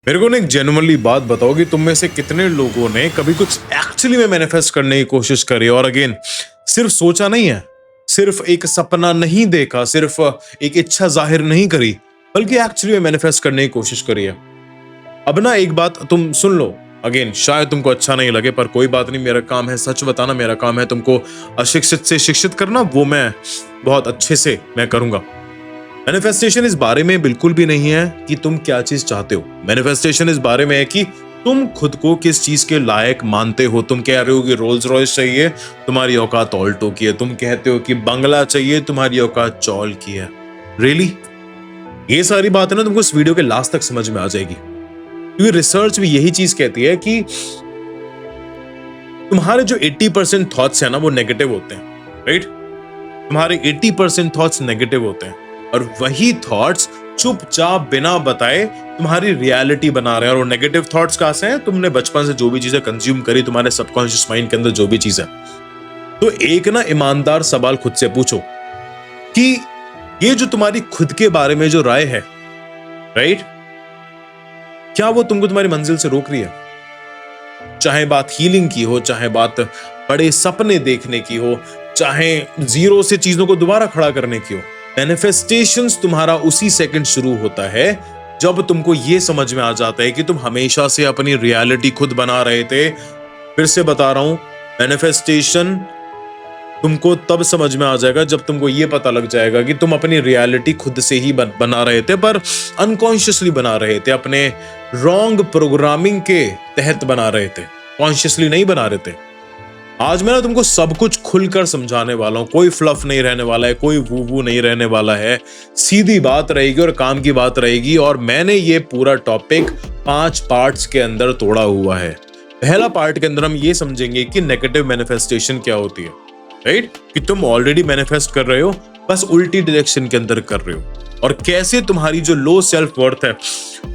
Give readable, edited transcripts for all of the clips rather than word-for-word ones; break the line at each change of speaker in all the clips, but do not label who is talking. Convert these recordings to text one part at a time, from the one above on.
मेरे को ना एक जेन्युइनली बात बताओ कि तुम में से कितने लोगों ने कभी कुछ एक्चुअली में मैनिफेस्ट करने की कोशिश करी और अगेन सिर्फ सोचा नहीं है, सिर्फ एक सपना नहीं देखा, सिर्फ एक इच्छा जाहिर नहीं करी, बल्कि एक्चुअली में मैनिफेस्ट करने की कोशिश करी है। अब ना एक बात तुम सुन लो, अगेन शायद तुमको अच्छा नहीं लगे पर कोई बात नहीं, मेरा काम है सच बताना, मेरा काम है तुमको अशिक्षित से शिक्षित करना, वो मैं बहुत अच्छे से मैं करूंगा। मैनिफेस्टेशन इस बारे में बिल्कुल भी नहीं है कि तुम क्या चीज चाहते हो। मैनिफेस्टेशन इस बारे में है कि तुम खुद को किस चीज के लायक मानते हो। तुम कह रहे हो कि रोल्स रॉयस चाहिए, तुम्हारी औकात ऑल्टो की है। तुम कहते हो कि बंगला चाहिए, तुम्हारी औकात चौल की है। रियली ये सारी बातें ना तुमको इस वीडियो के लास्ट तक समझ में आ जाएगी, क्योंकि रिसर्च भी यही चीज कहती है कि तुम्हारे जो 80% थॉट्स है ना वो नेगेटिव होते हैं। राइट, तुम्हारे 80% थॉट्स नेगेटिव होते हैं और वही थॉट्स चुपचाप बिना बताए तुम्हारी रियलिटी बना रहे हैं। और वो नेगेटिव थॉट्स कहां से हैं? तुमने बचपन से जो भी चीजें कंज्यूम करी, तुम्हारे सबकॉन्शियस माइंड के अंदर जो भी चीज है। तो एक ना ईमानदार सवाल खुद से पूछो कि ये जो तुम्हारी खुद के बारे में जो राय है, राइट, क्या वो तुमको तुम्हारी मंजिल से रोक रही है? चाहे बात हीलिंग की हो, चाहे बात बड़े सपने देखने की हो, चाहे जीरो से चीजों को दोबारा खड़ा करने की हो। मैनिफेस्टेशंस तुम्हारा उसी सेकंड शुरू होता है जब तुमको यह समझ में आ जाता है कि तुम हमेशा से अपनी रियलिटी खुद बना रहे थे। फिर से बता रहा हूं, मैनिफेस्टेशन तुमको तब समझ में आ जाएगा जब तुमको यह पता लग जाएगा कि तुम अपनी रियलिटी खुद से ही बना रहे थे, पर अनकॉन्शियसली बना रहे थे, अपने रॉन्ग प्रोग्रामिंग के तहत बना रहे थे, कॉन्शियसली नहीं बना रहे थे। आज मैं ना तुमको सब कुछ खुलकर समझाने वाला हूं, कोई फ्लफ नहीं रहने वाला है, कोई वू वू नहीं रहने वाला है, सीधी बात रहेगी और काम की बात रहेगी। और मैंने ये पूरा टॉपिक 5 पार्ट्स के अंदर तोड़ा हुआ है। पहला पार्ट के अंदर हम ये समझेंगे कि नेगेटिव मैनिफेस्टेशन क्या होती है, राइट, कि तुम ऑलरेडी मैनिफेस्ट कर रहे हो, बस उल्टी डायरेक्शन के अंदर कर रहे हो, और कैसे तुम्हारी जो लो सेल्फ वर्थ है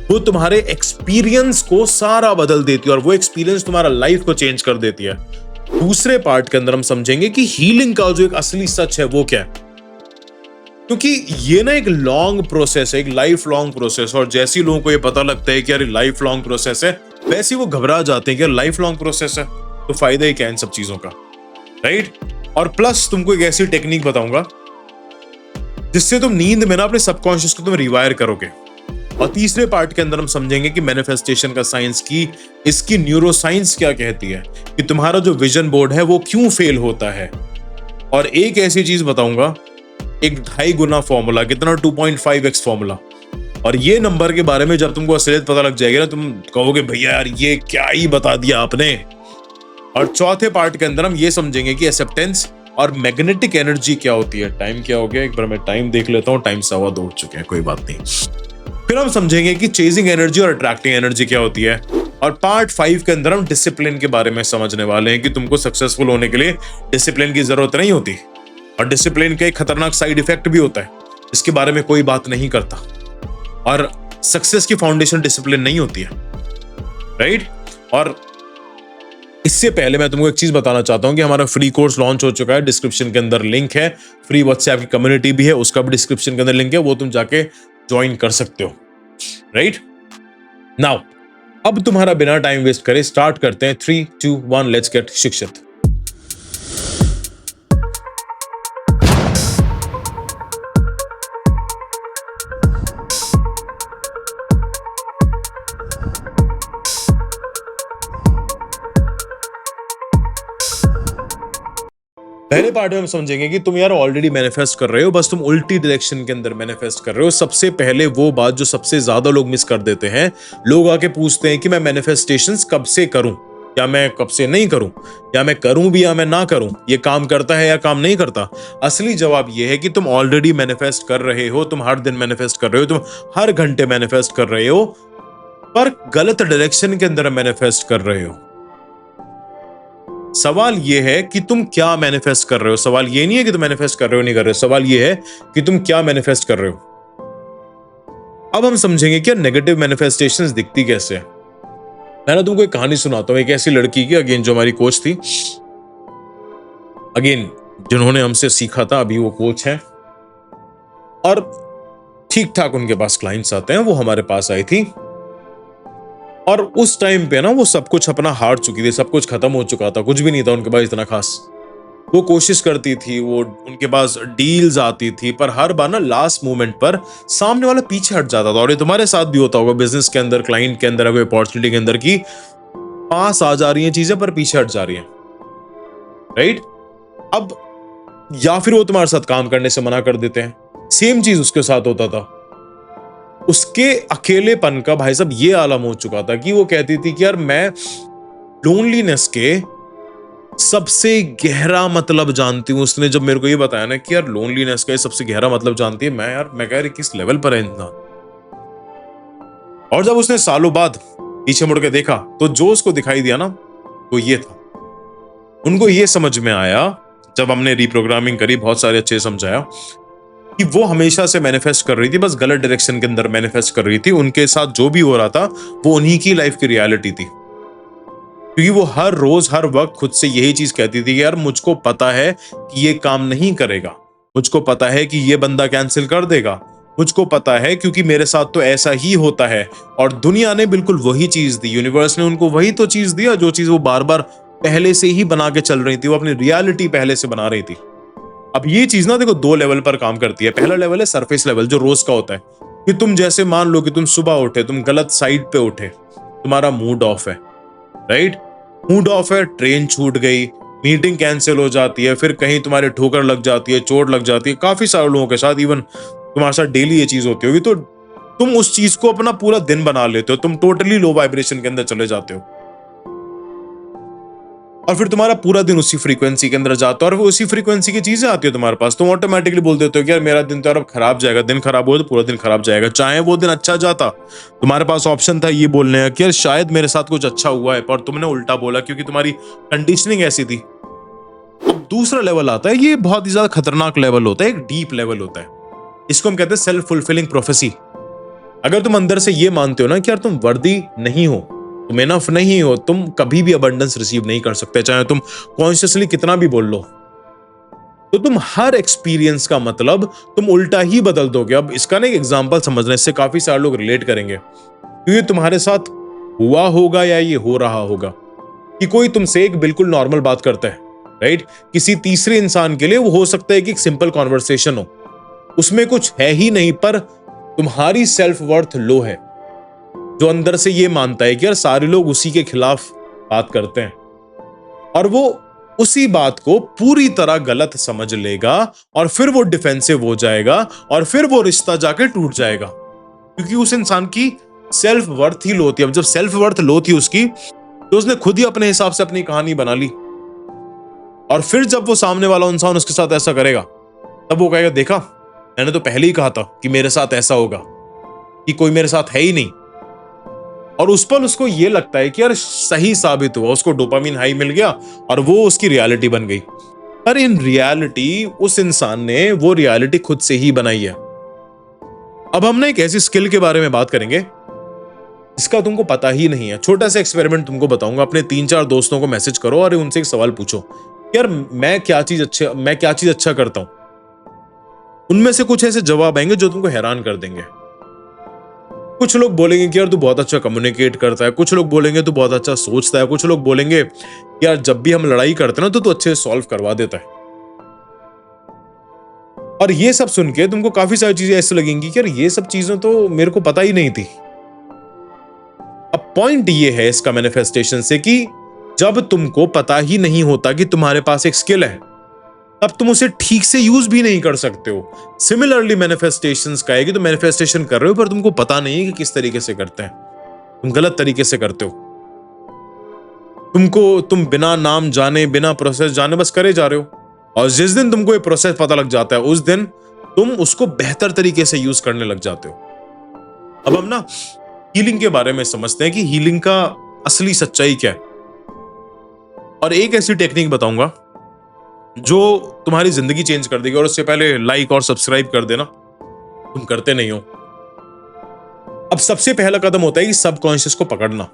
वो तुम्हारे एक्सपीरियंस को सारा बदल देती है और वो एक्सपीरियंस तुम्हारा लाइफ को चेंज कर देती है। दूसरे पार्ट के अंदर हम समझेंगे कि हीलिंग का जो एक असली सच है वो क्या है, क्योंकि ये ना एक लॉन्ग प्रोसेस है, एक लाइफ लॉन्ग प्रोसेस। और जैसे लोगों को ये पता लगता है कि यार लाइफ लॉन्ग प्रोसेस है, वैसे वो घबरा जाते हैं कि लाइफ लॉन्ग प्रोसेस है तो फायदा ही क्या है इन सब चीजों का, राइट। और प्लस तुमको एक ऐसी टेक्निक बताऊंगा जिससे तुम नींद में ना अपने सबकॉन्शियस को तुम रिवायर करोगे। और तीसरे पार्ट के अंदर हम समझेंगे कि मैनिफेस्टेशन का साइंस की, इसकी न्यूरो साइंस क्या कहती है, कि तुम्हारा जो विजन बोर्ड है वो क्यों फेल होता है। और एक ऐसी चीज बताऊंगा, एक 2.5 गुना फॉर्मूला, कितना 2.5x फॉर्मूला। और ये नंबर के बारे में जब तुमको असलियत पता लग जाएगी ना, तुम कहोगे भैया यार ये क्या ही बता दिया आपने। और चौथे पार्ट के अंदर हम ये समझेंगे कि एक्सेप्टेंस और मैग्नेटिक एनर्जी क्या होती है। टाइम क्या हो गया, एक बार मैं टाइम देख लेता हूँ, टाइम 2:15 हो चुके हैं, कोई बात नहीं। फिर हम समझेंगे कि चेजिंग एनर्जी और अट्रैक्टिंग एनर्जी क्या होती है। और पार्ट 5 के अंदर हम डिसिप्लिन के बारे में समझने वाले हैं कि तुमको सक्सेसफुल होने के लिए डिसिप्लिन की जरूरत नहीं होती, और डिसिप्लिन का एक खतरनाक साइड इफेक्ट भी होता है, इसके बारे में कोई बात नहीं करता। और सक्सेस की फाउंडेशन डिसिप्लिन नहीं होती है, राइट। और इससे पहले मैं तुमको एक चीज बताना चाहता हूं कि हमारा फ्री कोर्स लॉन्च हो चुका है, डिस्क्रिप्शन के अंदर लिंक है। फ्री व्हाट्सएप की कम्युनिटी भी है, उसका भी डिस्क्रिप्शन के अंदर लिंक है, वो तुम जाके ज्वाइन कर सकते हो, राइट। नाउ अब तुम्हारा बिना टाइम वेस्ट करे स्टार्ट करते हैं। 3, 2, 1 लेट्स गेट शिक्षित। पहले पार्ट में हम समझेंगे कि तुम यार ऑलरेडी मैनिफेस्ट कर रहे हो, बस तुम उल्टी डायरेक्शन के अंदर मैनिफेस्ट कर रहे हो। सबसे पहले वो बात जो सबसे ज्यादा लोग मिस कर देते हैं, लोग आके पूछते हैं कि मैं मैनिफेस्टेशंस कब से करूं, या मैं कब से नहीं करूं, या मैं करूं भी या मैं ना करूं, ये काम करता है या काम नहीं करता। असली जवाब ये है कि तुम ऑलरेडी मैनिफेस्ट कर रहे हो, तुम हर दिन मैनिफेस्ट कर रहे हो, तुम हर घंटे मैनिफेस्ट कर रहे हो, पर गलत डायरेक्शन के अंदर मैनिफेस्ट कर रहे हो। सवाल यह है कि तुम क्या मैनिफेस्ट कर रहे हो। सवाल ये नहीं है कि तुम मैनिफेस्ट कर रहे हो नहीं कर रहे हो, सवाल यह है कि तुम क्या मैनिफेस्ट कर रहे हो। अब हम समझेंगे कि नेगेटिव मैनिफेस्टेशंस दिखती कैसे है। मैं ना तुमको एक कहानी सुनाता हूं, एक ऐसी लड़की की, अगेन जो हमारी कोच थी, अगेन जिन्होंने हमसे सीखा था, अभी वो कोच है और ठीक ठाक उनके पास क्लाइंट्स आते हैं। वो हमारे पास आई थी और उस टाइम पे ना वो सब कुछ अपना हार चुकी थी, सब कुछ खत्म हो चुका था, कुछ भी नहीं था उनके पास इतना खास। वो कोशिश करती थी, वो उनके पास डील्स आती थी, पर हर बार ना लास्ट मोमेंट पर सामने वाला पीछे हट जाता था। और ये तुम्हारे साथ भी होता होगा बिजनेस के अंदर, क्लाइंट के अंदर, अगर अपॉर्चुनिटी के अंदर की पास आ जा रही हैं चीजें पर पीछे हट जा रही हैं, राइट? अब या फिर वो तुम्हारे साथ काम करने से मना कर देते हैं। सेम चीज उसके साथ होता था। उसके अकेलेपन का भाई साहब ये आलम हो चुका था कि वो कहती थी कि यार मैं लोनलीनेस के सबसे गहरा मतलब जानती हूँ। उसने जब मेरे को ये बताया ना कि यार लोनलीनेस का सबसे गहरा मतलब जानती है, मैं कह रही किस लेवल पर है इंसान। और जब उसने सालों बाद पीछे मुड़ के देखा तो जो उसको दिखाई दिया ना वो ये था। उनको ये समझ में आया जब हमने रिप्रोग्रामिंग करी, बहुत सारे अच्छे समझाया कि वो हमेशा से मैनिफेस्ट कर रही थी, बस गलत डायरेक्शन के अंदर मैनिफेस्ट कर रही थी। उनके साथ जो भी हो रहा था वो उन्हीं की लाइफ की रियलिटी थी, क्योंकि वो हर रोज हर वक्त खुद से यही चीज कहती थी कि यार मुझको पता है कि ये काम नहीं करेगा, मुझको पता है कि ये बंदा कैंसिल कर देगा, मुझको पता है क्योंकि मेरे साथ तो ऐसा ही होता है। और दुनिया ने बिल्कुल वही चीज दी, यूनिवर्स ने उनको वही तो चीज दिया जो चीज वो बार बार पहले से ही बना के चल रही थी, वो अपनी रियलिटी पहले से बना रही थी। अब ये चीज ना देखो दो लेवल पर काम करती है। पहला लेवल है सरफेस लेवल, जो रोज का होता है कि तुम जैसे मान लो कि तुम सुबह उठे, तुम गलत साइड पे उठे, तुम्हारा मूड ऑफ है, राइट? मूड ऑफ है, ट्रेन छूट गई, मीटिंग कैंसिल हो जाती है, फिर कहीं तुम्हारे ठोकर लग जाती है, चोट लग जाती है, काफी सारे लोगों के साथ, इवन तुम्हारे साथ डेली ये चीज होती होगी, तो तुम उस चीज को अपना पूरा दिन बना लेते हो, तुम टोटली लो वाइब्रेशन के अंदर चले जाते हो और फिर तुम्हारा पूरा दिन उसी फ्रीक्वेंसी के अंदर जाता है और वो उसी फ्रीक्वेंसी की चीजें आती है तुम्हारे पास। तुम ऑटोमेटिकली बोल देते हो कि यार मेरा दिन तो यार अब खराब जाएगा, दिन खराब हो तो पूरा दिन खराब जाएगा। चाहे वो दिन अच्छा जाता, तुम्हारे पास ऑप्शन था ये बोलने का कि यार शायद मेरे साथ कुछ अच्छा हुआ है, पर तुमने उल्टा बोला क्योंकि तुम्हारी कंडीशनिंग ऐसी थी। अब दूसरा लेवल आता है, ये बहुत ही ज्यादा खतरनाक लेवल होता है, एक डीप लेवल होता है। इसको हम कहते हैं सेल्फ फुलफिलिंग प्रोफेसी। अगर तुम अंदर से ये मानते हो ना कि यार तुम वर्दी नहीं हो, तुम इनफ नहीं हो, तुम कभी भी अबंडेंस रिसीव नहीं कर सकते, चाहे तुम कॉन्शियसली कितना भी बोल लो, तो तुम हर एक्सपीरियंस का मतलब तुम उल्टा ही बदल दोगे। अब इसका ना एक एग्जांपल समझना, इससे काफी सारे लोग रिलेट करेंगे, क्योंकि तुम्हारे साथ हुआ होगा या ये हो रहा होगा कि कोई तुमसे एक बिल्कुल नॉर्मल बात करता है, राइट? किसी तीसरे इंसान के लिए वो हो सकता है कि एक सिंपल कॉन्वर्सेशन हो, उसमें कुछ है ही नहीं, पर तुम्हारी सेल्फ वर्थ लो है, जो अंदर से ये मानता है कि यार सारे लोग उसी के खिलाफ बात करते हैं, और वो उसी बात को पूरी तरह गलत समझ लेगा और फिर वो डिफेंसिव हो जाएगा और फिर वो रिश्ता जाके टूट जाएगा, क्योंकि उस इंसान की सेल्फ वर्थ ही लो थी। अब जब सेल्फ वर्थ लो थी उसकी, तो उसने खुद ही अपने हिसाब से अपनी कहानी बना ली, और फिर जब वो सामने वाला इंसान उसके साथ ऐसा करेगा, तब वो कहेगा देखा, मैंने तो पहले ही कहा था कि मेरे साथ ऐसा होगा, कि कोई मेरे साथ है ही नहीं। और उस पर उसको ये लगता है कि यार सही साबित हुआ, उसको डोपामिन हाई मिल गया और वो उसकी रियलिटी बन गई। पर इन रियलिटी उस इंसान ने वो रियलिटी खुद से ही बनाई है। अब हम ना एक ऐसी स्किल के बारे में बात करेंगे इसका तुमको पता ही नहीं है। छोटा सा एक्सपेरिमेंट तुमको बताऊंगा, अपने 3-4 दोस्तों को मैसेज करो और उनसे एक सवाल पूछो, यार मैं क्या चीज अच्छा करता हूं। उनमें से कुछ ऐसे जवाब आएंगे जो तुमको हैरान कर देंगे। कुछ लोग बोलेंगे कि यार तू बहुत अच्छा कम्युनिकेट करता है, कुछ लोग बोलेंगे तू बहुत अच्छा सोचता है, कुछ लोग बोलेंगे यार जब भी हम लड़ाई करते हैं ना तो तू अच्छे से सॉल्व करवा देता है। और ये सब सुन के तुमको काफी सारी चीजें ऐसे लगेंगी कि यार ये सब चीजें तो मेरे को पता ही नहीं थी। अब पॉइंट ये है इसका मैनिफेस्टेशन से कि जब तुमको पता ही नहीं होता कि तुम्हारे पास एक स्किल है, तब तुम उसे ठीक से यूज भी नहीं कर सकते हो। सिमिलरली मैनिफेस्टेशंस का है कि तुम मैनिफेस्टेशन कर रहे हो पर तुमको पता नहीं है कि किस तरीके से करते हैं, तुम गलत तरीके से करते हो। तुम बिना नाम जाने, बिना प्रोसेस जाने बस करे जा रहे हो, और जिस दिन तुमको ये प्रोसेस पता लग जाता है उस दिन तुम उसको बेहतर तरीके से यूज करने लग जाते हो। अब हम ना हीलिंग के बारे में समझते हैं कि हीलिंग का असली सच्चाई क्या है, और एक ऐसी टेक्निक बताऊंगा जो तुम्हारी जिंदगी चेंज कर देगी। और उससे पहले लाइक और सब्सक्राइब कर देना, तुम करते नहीं हो। अब सबसे पहला कदम होता है कि सबकॉन्शियस को पकड़ना।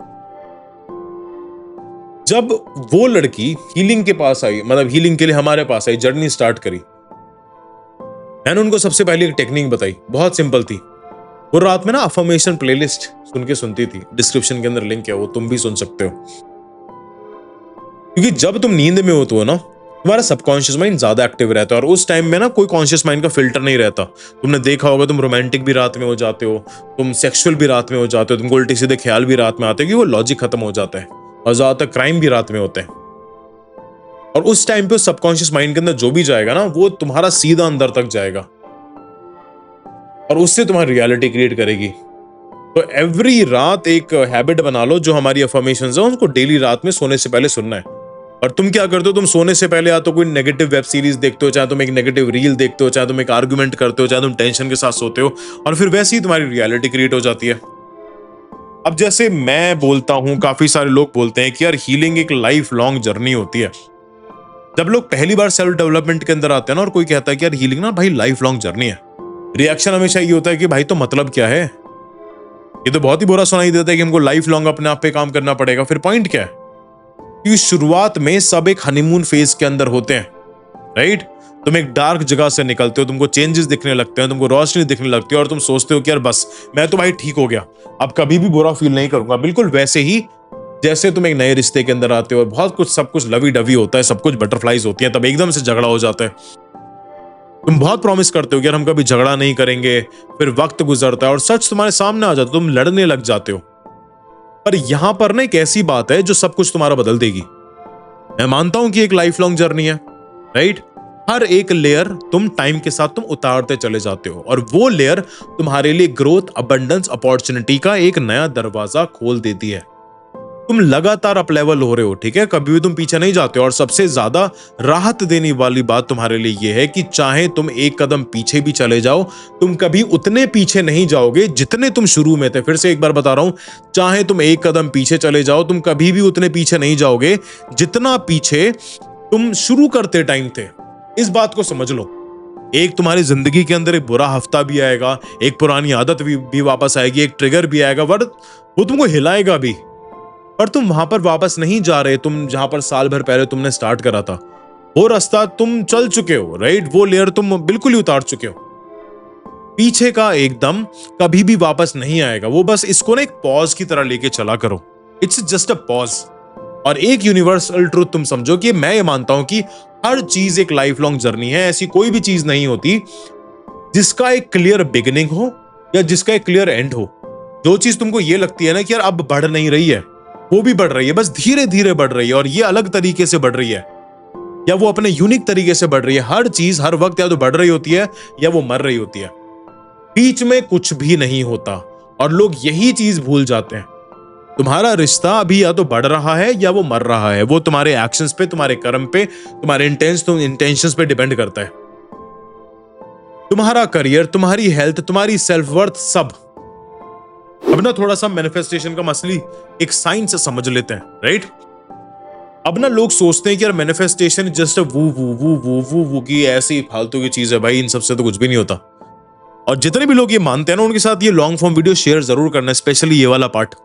जब वो लड़की हीलिंग के पास आई, मतलब हीलिंग के लिए हमारे पास आई, जर्नी स्टार्ट करी, मैंने उनको सबसे पहले एक टेक्निक बताई, बहुत सिंपल थी। वो रात में ना अफर्मेशन प्लेलिस्ट सुन के सुनती थी, डिस्क्रिप्शन के अंदर लिंक है, वो तुम भी सुन सकते हो। क्योंकि जब तुम नींद में होते हो ना, तुम्हारा सबकॉन्शियस माइंड ज्यादा एक्टिव रहता है और उस टाइम में ना कोई कॉन्शियस माइंड का फिल्टर नहीं रहता। तुमने देखा होगा, तुम रोमांटिक भी रात में हो जाते हो, तुम सेक्सुअल भी रात में हो जाते हो, तुमको उल्टे सीधे ख्याल भी रात में आते हैं, कि वो लॉजिक खत्म हो जाता है। और ज्यादातर क्राइम भी रात में होते हैं। और उस टाइम पे सबकॉन्शियस माइंड के अंदर जो भी जाएगा ना, वो तुम्हारा सीधा अंदर तक जाएगा और उससे तुम्हारी रियलिटी क्रिएट करेगी। तो एवरी रात एक हैबिट बना लो, जो हमारी अफर्मेशंस है उनको डेली रात में सोने से पहले सुनना है। और तुम क्या करते हो, तुम सोने से पहले या तो कोई नेगेटिव वेब सीरीज देखते हो, चाहे तुम एक नेगेटिव रील देखते हो, चाहे तुम एक आर्गुमेंट करते हो, चाहे तुम टेंशन के साथ सोते हो, और फिर वैसे ही तुम्हारी रियलिटी क्रिएट हो जाती है। अब जैसे मैं बोलता हूं, काफी सारे लोग बोलते हैं कि यार हीलिंग एक लाइफ लॉन्ग जर्नी होती है। जब लोग पहली बार सेल्फ डेवलपमेंट के अंदर आते हैं ना, और कोई कहता है कि यार हीलिंग ना भाई लाइफ लॉन्ग जर्नी है, रिएक्शन हमेशा ये होता है कि भाई तो मतलब क्या है, ये तो बहुत ही बुरा सुनाई देता है कि हमको लाइफ लॉन्ग अपने आप पे काम करना पड़ेगा। फिर पॉइंट क्या है? क्योंकि शुरुआत में सब एक हनीमून फेज के अंदर होते हैं, राइट? तुम एक डार्क जगह से निकलते हो, तुमको चेंजेस दिखने लगते हैं, तुमको रोशनी दिखने लगती है, और तुम सोचते हो कि यार बस मैं तो भाई ठीक हो गया, अब कभी भी बुरा फील नहीं करूंगा। बिल्कुल वैसे ही जैसे तुम एक नए रिश्ते के अंदर आते हो और बहुत कुछ, सब कुछ लवी डवी होता है, सब कुछ बटरफ्लाईज होती हैं, तब एकदम से झगड़ा हो जाता है। तुम बहुत प्रॉमिस करते हो कि यार हम कभी झगड़ा नहीं करेंगे, फिर वक्त गुजरता है और सच तुम्हारे सामने आ जाता है, तुम लड़ने लग जाते हो। पर यहां पर ना एक ऐसी बात है जो सब कुछ तुम्हारा बदल देगी। मैं मानता हूं कि एक लाइफ लॉन्ग जर्नी है, राइट? हर एक लेयर तुम टाइम के साथ तुम उतारते चले जाते हो, और वो लेयर तुम्हारे लिए ग्रोथ, अबंडेंस, अपॉर्चुनिटी का एक नया दरवाजा खोल देती है। तुम लगातार अप लेवल हो रहे हो, ठीक है? कभी भी तुम पीछे नहीं जाते हो। और सबसे ज्यादा राहत देने वाली बात तुम्हारे लिए यह है कि चाहे तुम एक कदम पीछे भी चले जाओ, तुम कभी उतने पीछे नहीं जाओगे जितने तुम शुरू में थे। फिर से एक बार बता रहा हूं, चाहे तुम एक कदम पीछे चले जाओ, तुम कभी भी उतने पीछे नहीं जाओगे जितना पीछे तुम शुरू करते टाइम थे। इस बात को समझ लो। एक तुम्हारी जिंदगी के अंदर एक बुरा हफ्ता भी आएगा, एक पुरानी आदत भी वापस आएगी, एक ट्रिगर भी आएगा, बट वो तुमको हिलाएगा भी। पर तुम वहां पर वापस नहीं जा रहे, तुम जहां पर साल भर पहले तुमने स्टार्ट करा था, वो रास्ता तुम चल चुके हो, राइट? वो लेयर तुम बिल्कुल ही उतार चुके हो। पीछे का एकदम कभी भी वापस नहीं आएगा। वो बस इसको ना एक पॉज की तरह लेके चला करो। It's just a pause. और एक यूनिवर्सल ट्रूथ तुम समझो कि मैं ये मानता हूं कि हर चीज एक लाइफ लॉन्ग जर्नी है। ऐसी कोई भी चीज नहीं होती जिसका एक क्लियर बिगिनिंग हो या जिसका एक क्लियर एंड हो। जो चीज तुमको ये लगती है ना कि यार अब बढ़ नहीं रही है, वो भी बढ़ रही है, बस धीरे धीरे बढ़ रही है, और ये अलग तरीके से बढ़ रही है, या वो अपने यूनिक तरीके से बढ़ रही है। हर चीज हर वक्त या तो बढ़ रही होती है या वो मर रही होती है। बीच में कुछ भी नहीं होता, और लोग यही चीज भूल जाते हैं। तुम्हारा रिश्ता अभी या तो बढ़ रहा है या वो मर रहा है। वो तुम्हारे एक्शंस पे, तुम्हारे कर्म पे, तुम्हारे इंटेंशंस पे डिपेंड करता है। तुम्हारा करियर, तुम्हारी हेल्थ, तुम्हारी सेल्फ वर्थ, सब। अब ना थोड़ा सा मैनिफेस्टेशन का मसली एक साइंस से समझ लेते हैं, राइट? अब ना लोग सोचते हैं कि यार मैनिफेस्टेशन जस्ट वू वू वू वू वू वू की ऐसी फालतू की चीज है। भाई इन सबसे तो कुछ भी नहीं होता। और जितने भी लोग ये मानते हैं ना, उनके साथ ये लॉन्ग फॉर्म वीडियो शेयर जरूर करना, स्पेशली ये वाला पार्ट,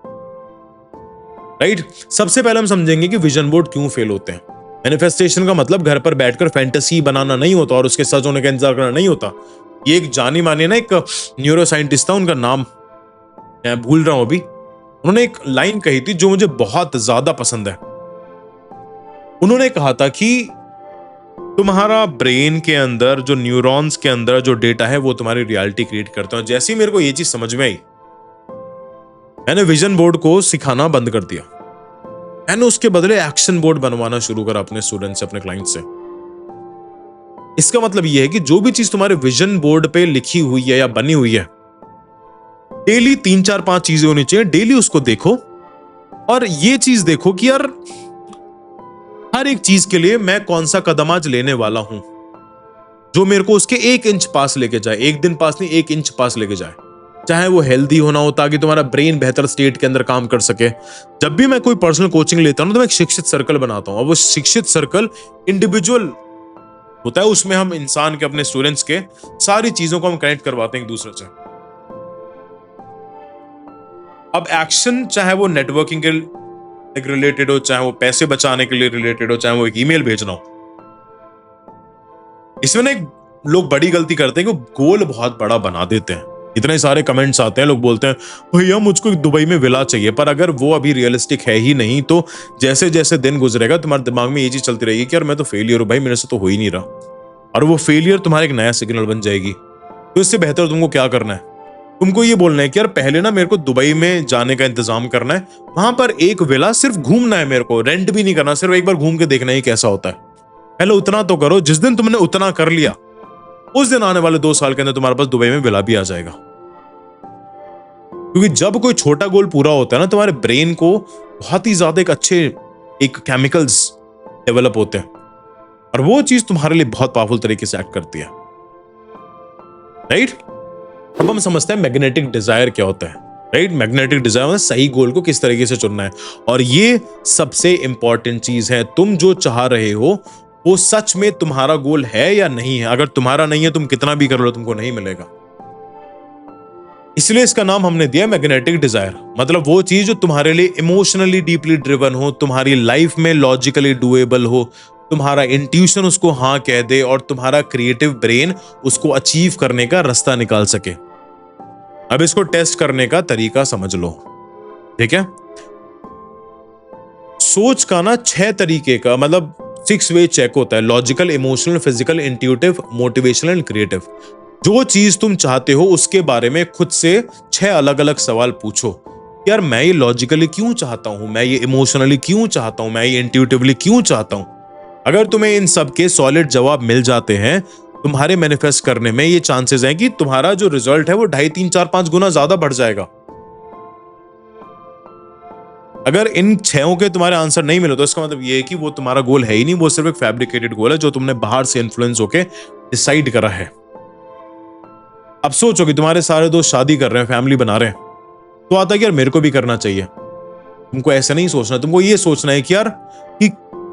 राइट? सबसे पहले हम समझेंगे कि विजन बोर्ड क्यों फेल होते हैं। मैनिफेस्टेशन का मतलब घर पर बैठकर फैंटेसी बनाना नहीं होता और उसके सच होने का इंतजार करना नहीं होता। ये एक जानी मानी ना एक न्यूरो साइंटिस्ट था, उनका नाम मैं भूल रहा हूं अभी। उन्होंने एक लाइन कही थी जो मुझे बहुत ज्यादा पसंद है। उन्होंने कहा था कि तुम्हारा ब्रेन के अंदर जो न्यूरॉन्स के अंदर जो डेटा है वो तुम्हारी रियलिटी क्रिएट करते हैं। जैसे ही मेरे को ये चीज समझ में आई, मैंने विजन बोर्ड को सिखाना बंद कर दिया। मैंने उसके बदले एक्शन बोर्ड बनवाना शुरू करा अपने स्टूडेंट से, अपने क्लाइंट से। इसका मतलब यह है कि जो भी चीज तुम्हारे विजन बोर्ड पे लिखी हुई है या बनी हुई है, डेली 3 4 5 चीजें होनी चाहिए। डेली उसको देखो और ये चीज देखो कि यार हर एक चीज के लिए मैं कौन सा कदम आज लेने वाला हूं जो मेरे को उसके 1 इंच पास लेके जाए। 1 दिन पास नहीं, 1 इंच पास लेके जाए। चाहे वो हेल्दी होना हो ताकि तुम्हारा ब्रेन बेहतर स्टेट के अंदर काम कर सके। जब भी मैं कोई पर्सनल कोचिंग लेता हूं तो मैं एक शिक्षित सर्कल बनाता हूं, और वो शिक्षित सर्कल इंडिविजुअल होता है। उसमें हम इंसान के, अपने स्टूडेंट्स के सारी चीजों को हम कनेक्ट करवाते हैं एक दूसरे से। अब एक्शन, चाहे वो नेटवर्किंग के रिलेटेड हो, चाहे वो पैसे बचाने के लिए रिलेटेड हो, चाहे वो एक ईमेल भेजना हो, इसमें ना एक लोग बड़ी गलती करते हैं कि गोल बहुत बड़ा बना देते हैं। इतने सारे कमेंट्स आते हैं, लोग बोलते हैं भैया मुझको दुबई में विला चाहिए, पर अगर वो अभी रियलिस्टिक है ही नहीं तो जैसे जैसे दिन गुजरेगा तुम्हारे दिमाग में ये चीज चलती रहेगी कि यार मैं तो फेलियर हूं भाई, मेरे से तो हो ही नहीं रहा, और वो फेलियर तुम्हारा एक नया सिग्नल बन जाएगी। तो इससे बेहतर तुमको क्या करना है, तुमको ये बोलना है कि यार पहले ना मेरे को दुबई में जाने का इंतजाम करना है, वहां पर एक विला सिर्फ घूमना है, मेरे को रेंट भी नहीं करना, सिर्फ एक बार घूम के देखना है कैसा होता है। पहले उतना तो करो, जिस दिन तुमने उतना कर लिया उस दिन आने वाले 2 साल के अंदर तुम्हारे पास दुबई में विला भी आ जाएगा। क्योंकि जब कोई छोटा गोल पूरा होता है ना, तुम्हारे ब्रेन को बहुत ही ज्यादा एक केमिकल्स डेवलप होते हैं और वो चीज तुम्हारे लिए बहुत पावरफुल तरीके से एक्ट करती है, राइट। अब हम समझते हैं मैग्नेटिक डिजायर क्या होता है, राइट। मैग्नेटिक डिजायर में सही गोल को किस तरीके से चुनना है, और ये सबसे इंपॉर्टेंट चीज है। तुम जो चाह रहे हो वो सच में तुम्हारा गोल है या नहीं है। अगर तुम्हारा नहीं है, तुम कितना भी कर लो तुमको नहीं मिलेगा। इसलिए इसका नाम हमने दिया मैग्नेटिक डिजायर। मतलब वो चीज जो तुम्हारे लिए इमोशनली डीपली ड्रिवन हो, तुम्हारी लाइफ में लॉजिकली डुएबल हो, तुम्हारा इंट्यूशन उसको हाँ कह दे और तुम्हारा क्रिएटिव ब्रेन उसको अचीव करने का रास्ता निकाल सके। अब इसको टेस्ट करने का तरीका समझ लो, ठीक है। सोच का ना 6 तरीके का, मतलब 6 वे चेक होता है। Logical, emotional, physical, intuitive, motivational and creative. जो चीज तुम चाहते हो उसके बारे में खुद से 6 अलग अलग सवाल पूछो। यार मैं ये लॉजिकली क्यों चाहता हूं, मैं ये इमोशनली क्यों चाहता हूं, मैं ये इंट्यूटिवली क्यों चाहता हूं। अगर तुम्हें इन सब के सॉलिड जवाब मिल जाते हैं, तुम्हारे मैनिफेस्ट करने में ये चांसेस हैं कि तुम्हारा जो रिजल्ट है वो 2.5, 3, 4, 5 गुना ज्यादा बढ़ जाएगा। अगर इन 6 के तुम्हारे आंसर नहीं मिले तो इसका मतलब ये है कि वो तुम्हारा गोल है ही नहीं, वो सिर्फ एक फैब्रिकेटेड गोल है जो तुमने बाहर से इन्फ्लुएंस होके डिसाइड करा है। अब सोचो कि तुम्हारे सारे दोस्त शादी कर रहे हैं, फैमिली बना रहे हैं, तो आता है कि यार मेरे को भी करना चाहिए। तुमको ऐसा नहीं सोचना, तुमको ये सोचना है कि यार कि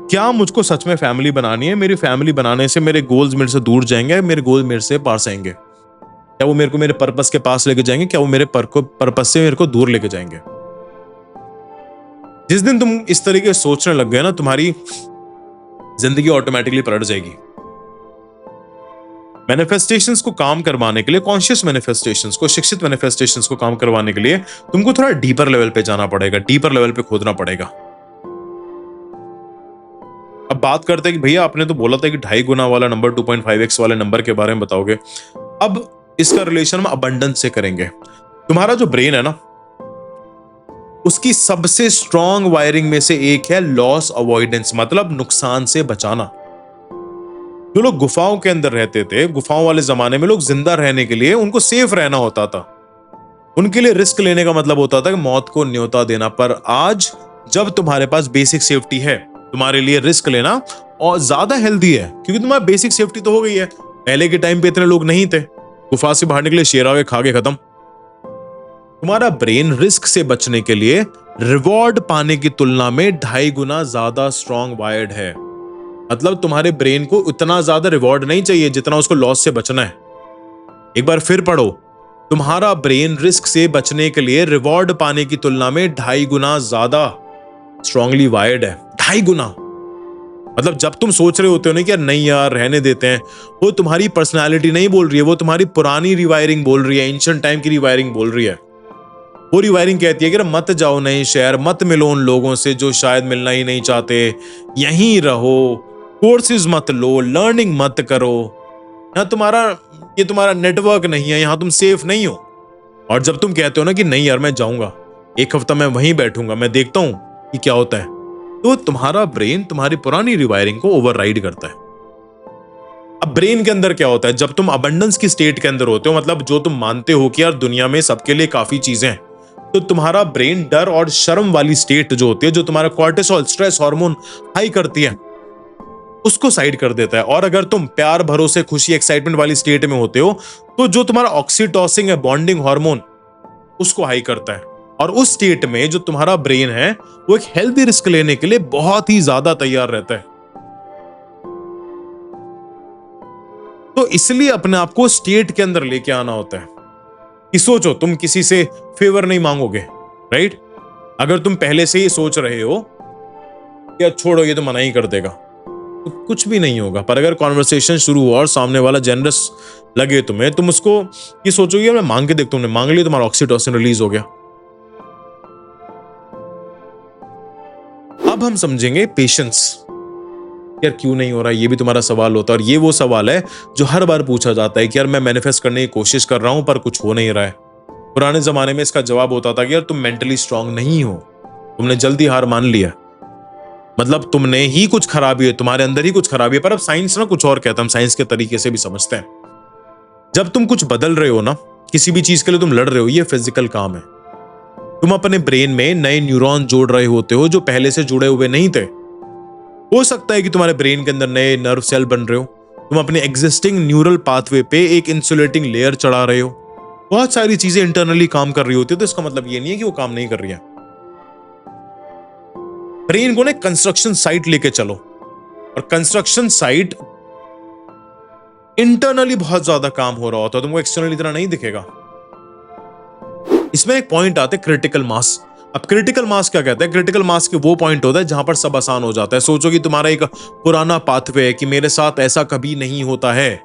क्या मुझको सच में फैमिली बनानी है, मेरी फैमिली बनाने से मेरे गोल्स मेरे से दूर जाएंगे, मेरे गोल मेरे से पास आएंगे, क्या वो मेरे को मेरे पर्पस के पास लेके जाएंगे, क्या वो मेरे पर्पस से मेरे को दूर लेके जाएंगे। जिस दिन तुम इस तरीके से सोचने लग गए ना, तुम्हारी जिंदगी ऑटोमेटिकली पलट जाएगी। मैनिफेस्टेशंस को काम करवाने के लिए, कॉन्शियस मैनिफेस्टेशंस को, शिक्षित मैनिफेस्टेशंस को काम करवाने के लिए तुमको थोड़ा डीपर लेवल पे जाना पड़ेगा, डीपर लेवल पे खोदना पड़ेगा। अब बात करते हैं कि भैया आपने तो बोला था कि 2.5 गुना वाला नंबर, 2.5x वाले नंबर के बारे में बताओगे। अब इसका रिलेशन हम अबंडेंस से करेंगे। तुम्हारा जो ब्रेन है ना, उसकी सबसे स्ट्रॉन्ग वायरिंग में से एक है लॉस अवॉइडेंस, मतलब नुकसान से बचाना। जो लोग गुफाओं के अंदर रहते थे, गुफाओं वाले जमाने में लोग जिंदा रहने के लिए उनको सेफ रहना होता था, उनके लिए रिस्क लेने का मतलब होता था कि मौत को न्योता देना। पर आज जब तुम्हारे पास बेसिक सेफ्टी है, तुम्हारे लिए रिस्क लेना और ज्यादा हेल्दी है, क्योंकि तुम्हारी बेसिक सेफ्टी तो हो गई है। पहले के टाइम पे इतने लोग नहीं थे, गुफा से बाहर निकले, शेर आगे खा के खत्म। तुम्हारा ब्रेन रिस्क से बचने के लिए रिवॉर्ड पाने की तुलना में 2.5 गुना ज्यादा स्ट्रॉन्ग वायर्ड है। मतलब तुम्हारे ब्रेन को उतना ज्यादा रिवॉर्ड नहीं चाहिए जितना उसको लॉस से बचना है। एक बार फिर पढ़ो, तुम्हारा ब्रेन रिस्क से बचने के लिए रिवॉर्ड पाने की तुलना में 2.5 गुना ज्यादा स्ट्रांगली वायर्ड है। 2.5 गुना। मतलब जब तुम सोच रहे होते हो ना कि यार नहीं यार रहने देते हैं, वो तुम्हारी पर्सनालिटी नहीं बोल रही है, वो तुम्हारी पुरानी रिवायरिंग बोल रही है, एंशिएंट टाइम की रिवायरिंग बोल रही है। वो रिवायरिंग कहती है कि मत जाओ नए शहर, मत मिलो उन लोगों से जो शायद मिलना ही नहीं चाहते, यहीं रहो, कोर्सेज मत लो, लर्निंग मत करो, यहाँ तुम्हारा नेटवर्क नहीं है, यहाँ तुम सेफ नहीं हो। और जब तुम कहते हो ना कि नहीं यार मैं जाऊंगा, 1 हफ्ता मैं वहीं बैठूंगा, मैं देखता हूं कि क्या होता है, तो तुम्हारा ब्रेन तुम्हारी पुरानी रिवायरिंग को ओवरराइड करता है। अब ब्रेन के अंदर क्या होता है, जब तुम अबंडेंस की स्टेट के अंदर होते हो, मतलब जो तुम मानते हो कि यार दुनिया में सबके लिए काफी चीजें हैं, तो तुम्हारा ब्रेन डर और शर्म वाली स्टेट जो होती है, जो तुम्हारा कॉर्टिसोल स्ट्रेस हार्मोन हाई करती है, उसको साइड कर देता है। और अगर तुम प्यार, भरोसे, खुशी, एक्साइटमेंट वाली स्टेट में होते हो, तो जो तुम्हारा ऑक्सीटोसिन है, बॉन्डिंग हार्मोन, उसको हाई करता है। और उस स्टेट में जो तुम्हारा ब्रेन है वो एक हेल्दी रिस्क लेने के लिए बहुत ही ज्यादा तैयार रहता है। तो इसलिए अपने आप को स्टेट के अंदर लेके आना होता है कि सोचो तुम किसी से फेवर नहीं मांगोगे, राइट। अगर तुम पहले से ही सोच रहे हो कि छोड़ो ये तो मना ही कर देगा, तो कुछ भी नहीं होगा। पर अगर कॉन्वर्सेशन शुरू हुआ और सामने वाला जेनरस लगे तुम्हें, तुम उसको ये सोचोगे मैं मांग के देखता हूँ, तुमने मांग लिया, तुम्हारा ऑक्सीटोसिन रिलीज हो गया। अब हम समझेंगे पेशेंस। यार क्यों नहीं हो रहा, ये भी तुम्हारा सवाल होता है, और ये वो सवाल है जो हर बार पूछा जाता है कि यार मैं मैनिफेस्ट करने की कोशिश कर रहा हूं पर कुछ हो नहीं रहा है। पुराने जमाने में इसका जवाब होता था कि यार तुम मेंटली स्ट्रांग नहीं हो, तुमने जल्दी हार मान लिया, मतलब तुमने ही कुछ खराबी है, तुम्हारे अंदर ही कुछ खराबी है। पर अब साइंस ना कुछ और कहता है, हम साइंस के तरीके से भी समझते हैं। जब तुम कुछ बदल रहे हो ना, किसी भी चीज के लिए तुम लड़ रहे हो, ये फिजिकल काम है। तुम अपने ब्रेन में नए न्यूरॉन जोड़ रहे होते हो जो पहले से जुड़े हुए नहीं थे। हो सकता है कि तुम्हारे ब्रेन के अंदर नए नर्व सेल बन रहे हो, तुम अपने एग्जिस्टिंग न्यूरल पाथवे पे एक इंसुलेटिंग लेयर चढ़ा रहे हो, बहुत सारी चीजें इंटरनली काम कर रही होती है। तो इसका मतलब ये नहीं है कि वो काम नहीं कर रही है। ब्रेन को ना कंस्ट्रक्शन साइट लेके चलो, और कंस्ट्रक्शन साइट इंटरनली बहुत ज्यादा काम हो रहा होता है, तुमको एक्सटर्नली इतना नहीं दिखेगा। इसमें एक पॉइंट आता है क्रिटिकल मास। अब क्रिटिकल मास क्या कहता है? क्रिटिकल मास के वो पॉइंट होता है जहां पर सब आसान हो जाता है। सोचो कि तुम्हारा एक पुराना पाथवे है कि मेरे साथ ऐसा कभी नहीं होता है,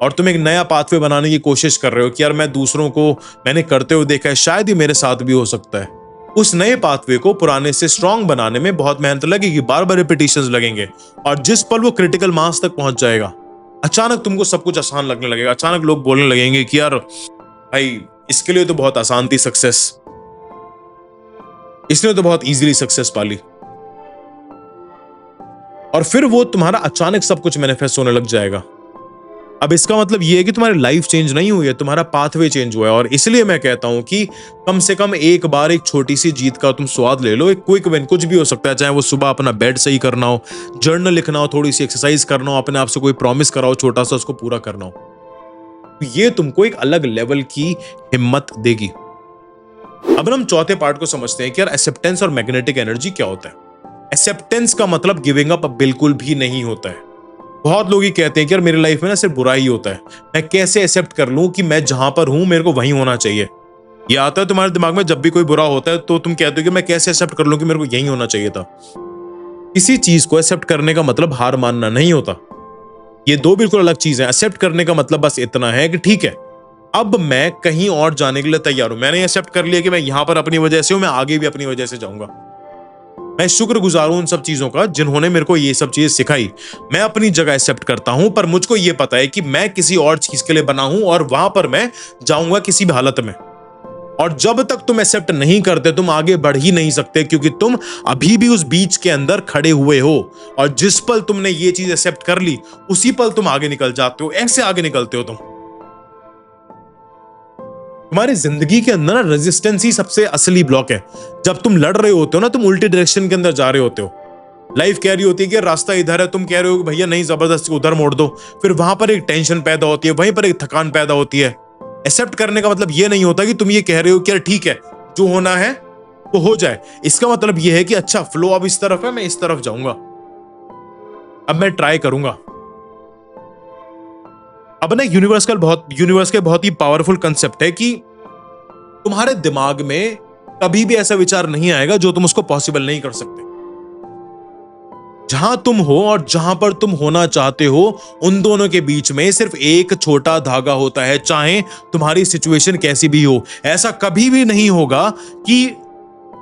और तुम एक नया पाथवे बनाने की कोशिश कर रहे हो कि यार मैं दूसरों को मैंने करते हुए देखा है, शायद ही मेरे साथ भी हो सकता है। उस नए पाथवे को पुराने से स्ट्रांग बनाने में बहुत मेहनत लगेगी, बार बार रिपीटिशंस लगेंगे, और जिस पल वो क्रिटिकल मास तक पहुंच जाएगा, अचानक तुमको सब कुछ आसान लगने लगेगा। अचानक लोग बोलने लगेंगे कि यार भाई इसके लिए तो बहुत आसान थी सक्सेस, इसने तो बहुत इजीली सक्सेस पाली। और फिर वो तुम्हारा अचानक सब कुछ मैनिफेस्ट होने लग जाएगा। अब इसका मतलब ये है कि तुम्हारी लाइफ चेंज नहीं हुई है, तुम्हारा पाथवे चेंज हुआ है। और इसलिए मैं कहता हूं कि कम से कम एक बार एक छोटी सी जीत का तुम स्वाद ले लो। एक क्विक विन कुछ भी हो सकता है, चाहे वो सुबह अपना बेड सही करना हो, जर्नल लिखना हो, थोड़ी सी एक्सरसाइज करना हो, अपने आप से कोई प्रॉमिस कराओ छोटा सा, उसको पूरा करना हो। ये तुमको एक अलग लेवल की हिम्मत देगी। अब हम चौथे पार्ट को समझते हैं कि यार एक्सेप्टेंस और मैग्नेटिक एनर्जी क्या होता है। एक्सेप्टेंस का मतलब गिविंग अप बिल्कुल भी नहीं होता है। बहुत लोग ही कहते हैं कि यार मेरी लाइफ में ना सिर्फ बुरा ही होता है, मैं कैसे एक्सेप्ट कर लूं कि मैं जहां पर हूं मेरे को वहीं होना चाहिए। ये आता है तुम्हारे दिमाग में जब भी कोई बुरा होता है तो तुम कहते हो कि मैं कैसे एक्सेप्ट कर लूं कि मेरे को यहीं होना चाहिए था। किसी चीज को एक्सेप्ट करने का मतलब हार मानना नहीं होता, ये दो बिल्कुल अलग चीज है। एक्सेप्ट करने का मतलब बस इतना है कि ठीक है, अब मैं कहीं और जाने के लिए तैयार हूं। मैंने एक्सेप्ट कर लिया कि मैं यहां पर अपनी वजह से हूं, मैं आगे भी अपनी वजह से जाऊंगा। मैं शुक्रगुजार हूं उन सब चीजों का जिन्होंने मेरे को ये सब चीजें सिखाई। मैं अपनी जगह एक्सेप्ट करता हूं, पर मुझको ये पता है कि मैं किसी और चीज के लिए बना हूं और वहां पर मैं जाऊंगा किसी भी हालत में। और जब तक तुम एक्सेप्ट नहीं करते तुम आगे बढ़ ही नहीं सकते, क्योंकि तुम अभी भी उस बीच के अंदर खड़े हुए हो। और जिस पल तुमने ये चीज एक्सेप्ट कर ली, उसी पल तुम आगे निकल जाते हो। ऐसे आगे निकलते हो तुम। तुम्हारी जिंदगी के अंदर ना रेजिस्टेंस ही सबसे असली ब्लॉक है। जब तुम लड़ रहे होते हो ना, तुम उल्टी डायरेक्शन के अंदर जा रहे होते हो। लाइफ कह रही होती है कि रास्ता इधर है, तुम कह रहे हो कि भैया नहीं, जबरदस्ती उधर मोड़ दो। फिर वहां पर एक टेंशन पैदा होती है, वहीं पर एक थकान पैदा होती है। एक्सेप्ट करने का मतलब ये नहीं होता कि तुम ये कह रहे हो कि यार ठीक है, जो होना है वो हो जाए। इसका मतलब ये है कि अच्छा फ्लो अब इस तरफ है, मैं इस तरफ जाऊंगा, अब मैं ट्राई करूंगा। अब ना यूनिवर्स के बहुत ही पावरफुल कंसेप्ट है कि तुम्हारे दिमाग में कभी भी ऐसा विचार नहीं आएगा जो तुम उसको पॉसिबल नहीं कर सकते। जहां तुम हो और जहां पर तुम होना चाहते हो, उन दोनों के बीच में सिर्फ एक छोटा धागा होता है, चाहे तुम्हारी सिचुएशन कैसी भी हो। ऐसा कभी भी नहीं होगा कि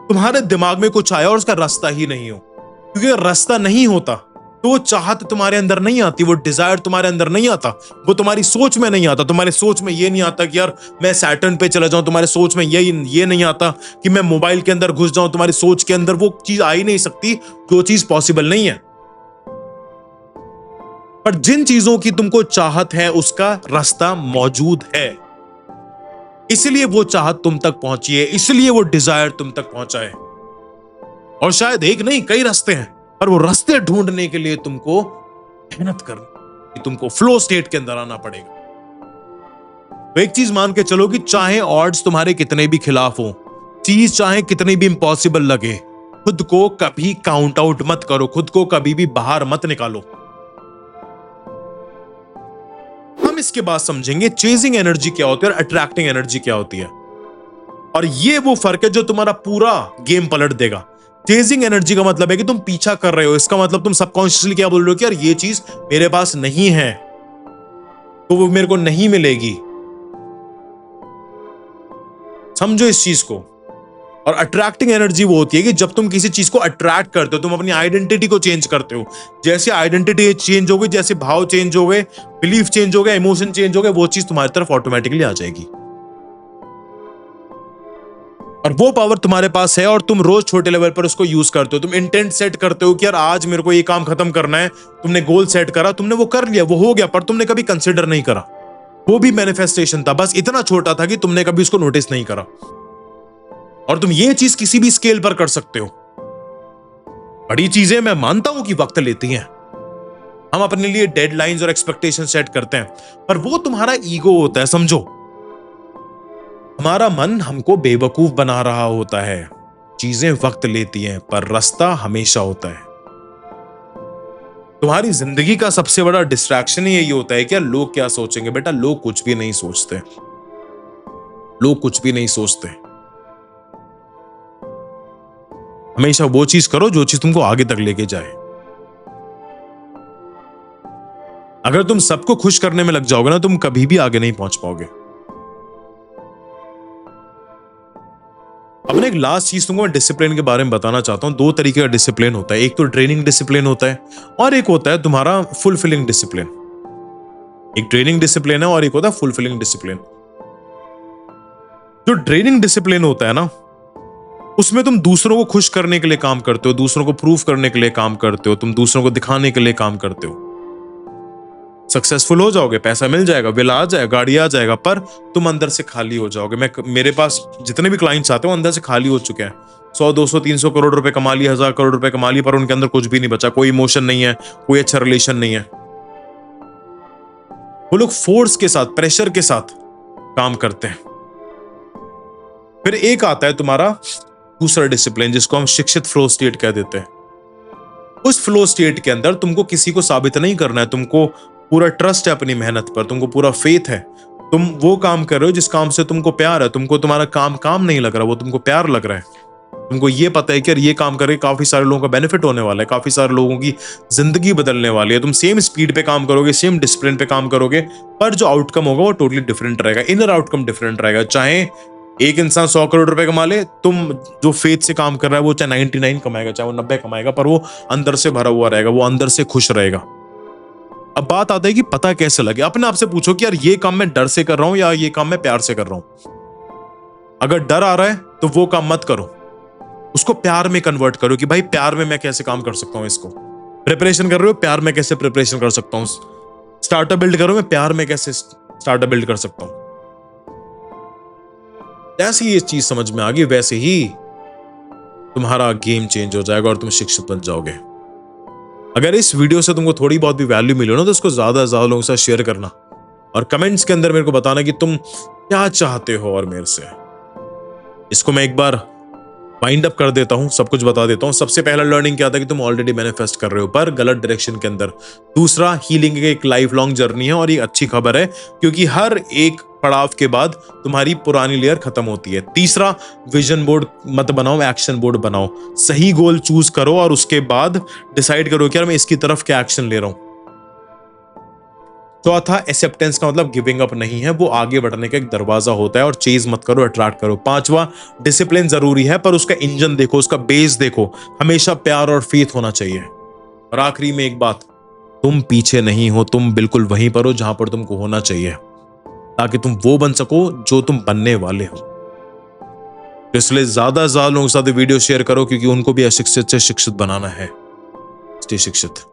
तुम्हारे दिमाग में कुछ आया और उसका रास्ता ही नहीं हो, क्योंकि रास्ता नहीं होता तो वो चाहत तुम्हारे अंदर नहीं आती, वो डिजायर तुम्हारे अंदर नहीं आता, वो तुम्हारी सोच में नहीं आता। तुम्हारे सोच में ये नहीं आता कि यार मैं सैटर्न पे चला जाऊं, तुम्हारे सोच में ये नहीं आता कि मैं मोबाइल के अंदर घुस जाऊं। तुम्हारी सोच के अंदर वो चीज आ ही नहीं सकती जो चीज पॉसिबल नहीं है। पर जिन चीजों की तुमको चाहत है उसका रास्ता मौजूद है, इसलिए वो चाहत तुम तक पहुंची है, इसलिए वो डिजायर तुम तक पहुंचा है। और शायद एक नहीं कई रास्ते हैं, पर वो रास्ते ढूंढने के लिए तुमको मेहनत करनी, तुमको फ्लो स्टेट के अंदर आना पड़ेगा। तो एक चीज मान के चलो कि चाहे ऑड्स तुम्हारे कितने भी खिलाफ हो, चीज चाहे कितनी भी इम्पॉसिबल लगे, खुद को कभी काउंट आउट मत करो, खुद को कभी भी बाहर मत निकालो। हम इसके बाद समझेंगे चेजिंग एनर्जी क्या होती है और अट्रैक्टिंग एनर्जी क्या होती है। और ये वो फर्क है जो तुम्हारा पूरा गेम पलट देगा। चेजिंग एनर्जी का मतलब है कि तुम पीछा कर रहे हो, इसका मतलब तुम सबकॉन्शियसली क्या बोल रहे हो कि यार ये चीज मेरे पास नहीं है तो वो मेरे को नहीं मिलेगी। समझो इस चीज को। और अट्रैक्टिंग एनर्जी वो होती है कि जब तुम किसी चीज को अट्रैक्ट करते हो, तुम अपनी आइडेंटिटी को चेंज करते हो। जैसे आइडेंटिटी चेंज हो गई, जैसे भाव चेंज हो गए, बिलीफ चेंज हो गया, इमोशन चेंज हो गए, वो चीज तुम्हारी तरफ ऑटोमेटिकली आ जाएगी। और वो पावर तुम्हारे पास है और तुम रोज छोटे लेवल पर उसको यूज करते हो। तुम इंटेंट सेट करते हो कि यार आज मेरे को ये काम खत्म करना है। तुमने गोल सेट करा, तुमने वो कर लिया, वो हो गया, पर तुमने कभी कंसिडर नहीं करा। वो भी मैनिफेस्टेशन था, बस इतना छोटा था कि तुमने कभी उसको नोटिस नहीं करा। और तुम ये चीज किसी भी स्केल पर कर सकते हो। बड़ी चीजें मैं मानता हूं कि वक्त लेती हैं, हम अपने लिए डेडलाइंस और एक्सपेक्टेशन सेट करते हैं, पर वो तुम्हारा ईगो होता है। समझो, हमारा मन हमको बेवकूफ बना रहा होता है। चीजें वक्त लेती हैं पर रास्ता हमेशा होता है। तुम्हारी जिंदगी का सबसे बड़ा डिस्ट्रैक्शन ही यही होता है कि यार लोग क्या सोचेंगे। बेटा, लोग कुछ भी नहीं सोचते, लोग कुछ भी नहीं सोचते। हमेशा वो चीज करो जो चीज तुमको आगे तक लेके जाए। अगर तुम सबको खुश करने में लग जाओगे ना, तुम कभी भी आगे नहीं पहुंच पाओगे। अब एक लास्ट चीज तुमको मैं डिसिप्लिन के बारे में बताना चाहता हूं। दो तरीके का डिसिप्लिन होता है, एक तो ट्रेनिंग डिसिप्लिन होता है और एक होता है तुम्हारा फुलफिलिंग डिसिप्लिन। एक ट्रेनिंग डिसिप्लिन है और एक होता है फुलफिलिंग डिसिप्लिन। जो ट्रेनिंग डिसिप्लिन होता है ना, उसमें तुम दूसरों को खुश करने के लिए काम करते हो, दूसरों को प्रूफ करने के लिए काम करते हो, तुम दूसरों को दिखाने के लिए काम करते हो। सक्सेसफुल हो जाओगे, पैसा मिल जाएगा, विला आ जाएगा, गाड़ी आ जाएगा, पर तुम अंदर से खाली हो जाओगे। मेरे पास जितने भी क्लाइंट्स आते हैं वो अंदर से खाली हो चुके हैं। 100, 200, 300 करोड़ रुपए कमा लिए, 1000 करोड़ रुपए कमा लिए, पर उनके अंदर कुछ भी नहीं बचा। कोई इमोशन नहीं है, कोई अच्छा रिलेशन नहीं है। वो लोग फोर्स के साथ, प्रेशर के साथ काम करते हैं। फिर एक आता है तुम्हारा दूसरा डिसिप्लिन, जिसको हम शिक्षित फ्लो स्टेट कह देते हैं। उस फ्लो स्टेट के अंदर तुमको किसी को साबित नहीं करना है, तुमको पूरा ट्रस्ट है अपनी मेहनत पर, तुमको पूरा फेथ है। तुम वो काम कर रहे हो जिस काम से तुमको प्यार है। तुमको तुम्हारा काम नहीं लग रहा, वो तुमको प्यार लग रहा है। तुमको ये पता है कि यार ये काम करके काफी सारे लोगों का बेनिफिट होने वाला है, काफी सारे लोगों की जिंदगी बदलने वाली है। तुम सेम स्पीड पे काम करोगे, सेम डिसिप्लिन पे काम करोगे, पर जो आउटकम होगा वो टोटली डिफरेंट रहेगा। इनर आउटकम डिफरेंट रहेगा। चाहे एक इंसान 100 करोड़ रुपए कमा ले, तुम जो फेथ से काम कर रहा है वो चाहे 99 कमाएगा, चाहे वो 90 कमाएगा, पर वो अंदर से भरा हुआ रहेगा, वो अंदर से खुश रहेगा। अब बात आता है कि पता कैसे लगे। अपने आप से पूछो कि यार ये काम मैं डर से कर रहा हूं या ये काम मैं प्यार से कर रहा हूं। अगर डर आ रहा है तो वो काम मत करो, उसको प्यार में कन्वर्ट करो कि भाई प्यार में मैं कैसे काम कर सकता हूं इसको। प्रिपरेशन कर रहे हो, प्यार में कैसे प्रिपरेशन कर सकता हूं। स्टार्टअप बिल्ड करो, मैं प्यार में कैसे स्टार्टअप बिल्ड कर सकता हूं। जैसे ये चीज समझ में आ गई, वैसे ही तुम्हारा गेम चेंज हो जाएगा और तुम शिक्षित बन जाओगे। अगर इस वीडियो से तुमको थोड़ी बहुत भी वैल्यू मिली हो ना, तो इसको ज्यादा से ज्यादा लोगों के साथ शेयर करना और कमेंट्स के अंदर मेरे को बताना कि तुम क्या चाहते हो और मेरे से। इसको मैं एक बार वाइंड अप कर देता हूं, सब कुछ बता देता हूं। सबसे पहला लर्निंग क्या था कि तुम ऑलरेडी मैनिफेस्ट कर रहे हो, पर गलत डायरेक्शन के अंदर। दूसरा, हीलिंग एक लाइफ लॉन्ग जर्नी है और ये अच्छी खबर है, क्योंकि हर एक पड़ाव के बाद तुम्हारी पुरानी लेयर खत्म होती है। तीसरा, विजन बोर्ड मत बनाओ, एक्शन बोर्ड बनाओ। सही गोल चूज करो और उसके बाद डिसाइड करो कि यार मैं इसकी तरफ क्या एक्शन ले रहा हूं। चौथा, एक्सेप्टेंस का मतलब गिविंग अप नहीं है, वो आगे बढ़ने का एक दरवाजा होता है और चेज मत करो, अट्रैक्ट करो। पांचवा, डिसिप्लिन जरूरी है, पर उसका इंजन देखो, उसका बेस देखो। हमेशा प्यार और फेथ होना चाहिए। और आखिरी में एक बात, तुम पीछे नहीं हो, तुम बिल्कुल वहीं पर हो जहां पर तुमको होना चाहिए, ताकि तुम वो बन सको जो तुम बनने वाले हो। तो इसलिए ज्यादा से ज्यादा लोगों के साथ वीडियो शेयर करो, क्योंकि उनको भी अशिक्षित से शिक्षित बनाना है। स्टे शिक्षित।